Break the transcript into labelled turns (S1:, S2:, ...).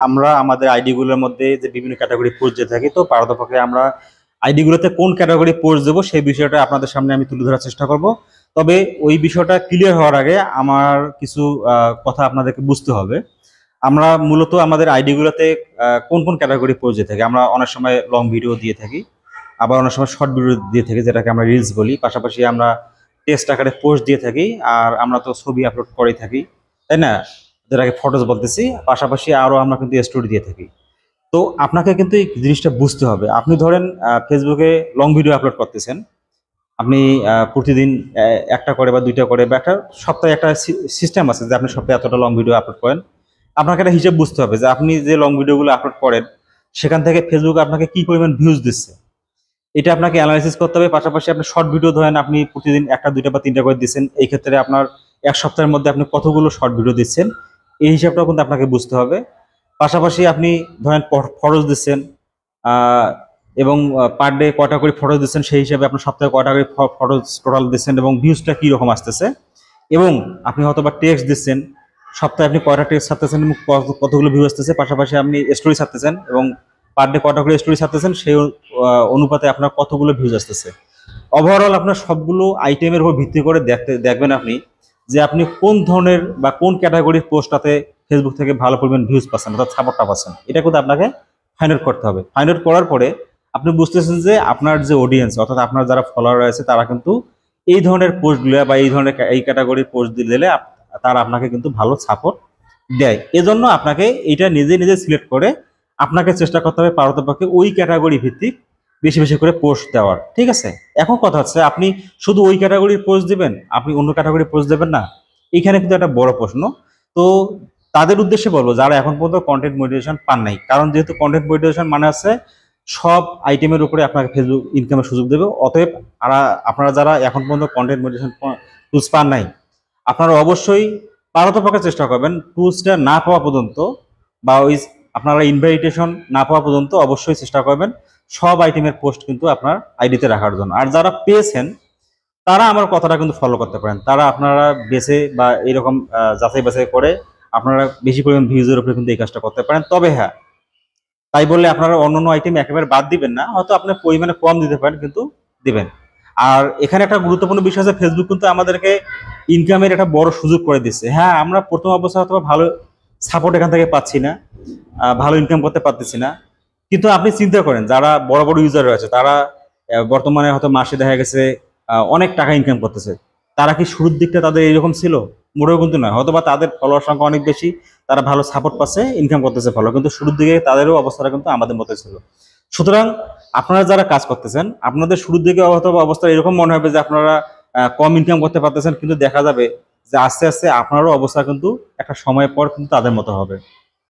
S1: আমরা আমাদের আইডি গুলোর মধ্যে যে বিভিন্ন ক্যাটাগরি পোস্ট দিয়ে থাকি, তো পারতপক্ষে আমরা আইডি গুলোতে কোন ক্যাটাগরি পোস্ট দেবো সেই বিষয়টা আপনাদের সামনে আমি তুলে ধরার চেষ্টা করব। তবে ওই বিষয়টা ক্লিয়ার হওয়ার আগে আমার কিছু কথা আপনাদেরকে বুঝতে হবে। আমরা মূলত আমাদের আইডি গুলোতে কোন কোন ক্যাটাগরি পোস্ট দিয়ে থাকি। আমরা অনেক সময় লং ভিডিও দিয়ে থাকি, আবার অনেক সময় শর্ট ভিডিও দিয়ে থাকি, যেটাকে আমরা রিলস বলি। পাশাপাশি আমরা টেক্সট আকারে পোস্ট দিয়ে থাকি, আর আমরা তো ছবি আপলোড করে থাকি, তাই না, যেটাকে ফটোজ বলতেছি। পাশাপাশি আরও আমরা কিন্তু স্টোরি দিয়ে থাকি। তো আপনাকে কিন্তু এই জিনিসটা বুঝতে হবে। আপনি ধরেন ফেসবুকে লং ভিডিও আপলোড করতেছেন, আপনি প্রতিদিন একটা করে বা দুইটা করে বা একটা সপ্তাহে একটা সিস্টেম আছে যে আপনি সপ্তাহে এতটা লং ভিডিও আপলোড করেন। আপনাকে একটা হিসেব বুঝতে হবে যে আপনি যে লং ভিডিওগুলো আপলোড করেন সেখান থেকে ফেসবুক আপনাকে কি পরিমাণ ভিউজ দিচ্ছে, এটা আপনাকে অ্যানালাইসিস করতে হবে। পাশাপাশি আপনি শর্ট ভিডিও ধরেন আপনি প্রতিদিন একটা দুইটা বা তিনটা করে দিচ্ছেন, এই ক্ষেত্রে আপনার এক সপ্তাহের মধ্যে আপনি কতগুলো শর্ট ভিডিও দিচ্ছেন এই হিসাবটাও কিন্তু আপনাকে বুঝতে হবে। পাশাপাশি আপনি ধরেন ফটোজ দিচ্ছেন, এবং পার ডে কয়টা করে ফটোজ দিচ্ছেন সেই হিসাবে আপনার সপ্তাহে কয়টা করে ফটোজ টোটাল দিচ্ছেন এবং ভিউজটা কীরকম আসতেছে। এবং আপনি হয়তো বা টেক্সট দিচ্ছেন, সপ্তাহে আপনি কয়টা টেক্সট ছাড়তেছেন এবং কতগুলো ভিউ আসতেছে। পাশাপাশি আপনি স্টোরি ছাড়তেছেন এবং পার ডে কয়টা করে স্টোরি ছাড়তেছেন সেই অনুপাতে আপনার কতগুলো ভিউজ আসতেছে। ওভারঅল আপনার সবগুলো আইটেমের উপর ভিত্তি করে দেখবেন আপনি যে আপনি কোন ধরনের বা কোন ক্যাটাগরির পোস্টটাতে ফেসবুক থেকে ভালো পরিমাণ ভিউজ পাচ্ছেন অর্থাৎ সাপোর্টটা পাচ্ছেন, এটা কিন্তু আপনাকে ফাইন্ড আউট করতে হবে। ফাইন্ড আউট করার পরে আপনি বুঝতেছেন যে আপনার যে অডিয়েন্স অর্থাৎ আপনার যারা ফলোয়ার আছে তারা কিন্তু এই ধরনের পোস্টগুলো বা এই ধরনের এই ক্যাটাগরির পোস্ট দিলে তারা আপনাকে কিন্তু ভালো সাপোর্ট দেয়। এজন্য আপনাকে এইটা নিজে নিজে সিলেক্ট করে আপনাকে চেষ্টা করতে হবে পারতপক্ষে ওই ক্যাটাগরি ভিত্তিক বেশি বেশি করে পোস্ট দেওয়ার। ঠিক আছে, এখন কথা হচ্ছে আপনি শুধু ওই ক্যাটাগরির পোস্ট দিবেন, আপনি অন্য ক্যাটাগরির পোস্ট দেবেন না, এখানে কিন্তু একটা বড় প্রশ্ন। তো তাদের উদ্দেশ্যে বলবো যারা এখন পর্যন্ত কন্টেন্ট মনিটাইজেশন পান নাই, কারণ যেহেতু কন্টেন্ট মনিটাইজেশন মানে আছে সব আইটেমের উপরে আপনাকে ফেসবুক ইনকামের সুযোগ দেবে। অতএব আপনারা যারা এখন পর্যন্ত কন্টেন্ট মনিটাইজেশন টুলস পান নাই, আপনারা অবশ্যই পারতপক্ষে চেষ্টা করবেন টুলসটা না পাওয়া পর্যন্ত বা ওই আপনারা ইনভাইটেশন না পাওয়া পর্যন্ত অবশ্যই চেষ্টা করবেন সব আইটেমের পোস্ট কিন্তু আপনার আইডিতে রাখার জন্য। আর যারা পেয়েছেন তারা আমার কথাটা কিন্তু ফলো করতে পারেন, তারা আপনারা বেছে বা এরকম যাচাই বাছাই করে আপনারা বেশি পরিমাণ ভিউজের উপরে কিন্তু এই কাজটা করতে পারেন। তবে হ্যাঁ, তাই বললে আপনারা অন্যান্য আইটেম একেবারে বাদ দিবেন না, হয়তো আপনার পরিমাণে কম দিতে পারেন কিন্তু দিবেন। আর এখানে একটা গুরুত্বপূর্ণ বিষয় আছে, ফেসবুক কিন্তু আমাদেরকে ইনকামের একটা বড় সুযোগ করে দিচ্ছে। হ্যাঁ, আমরা প্রথম অবস্থায় হয়তো ভালো সাপোর্ট এখান থেকে পাচ্ছি না, ভালো ইনকাম করতে পারতেছি না, কিন্তু আপনি চিন্তা করেন যারা বড় বড় ইউজার রয়েছে তারা বর্তমানে হয়তো মাসে দেখা গেছে অনেক টাকা ইনকাম করতেছে। তারা কি শুরুর দিকটা তাদের এরকম ছিল? মোটেও কিন্তু নয়। হয়তো বা তাদের ফলোয়ার সংখ্যা অনেক বেশি, তারা ভালো সাপোর্ট পাচ্ছে, ইনকাম করতেছে ভালো, কিন্তু শুরুর দিকে তাদেরও অবস্থাটা কিন্তু আমাদের মতো ছিল। সুতরাং আপনারা যারা কাজ করতেছেন আপনাদের শুরুর দিকে হয়তো অবস্থা এরকম মনে হবে যে আপনারা কম ইনকাম করতে পারতেছেন, কিন্তু দেখা যাবে যে আস্তে আস্তে আপনারও অবস্থা কিন্তু একটা সময় পর কিন্তু তাদের মতো হবে।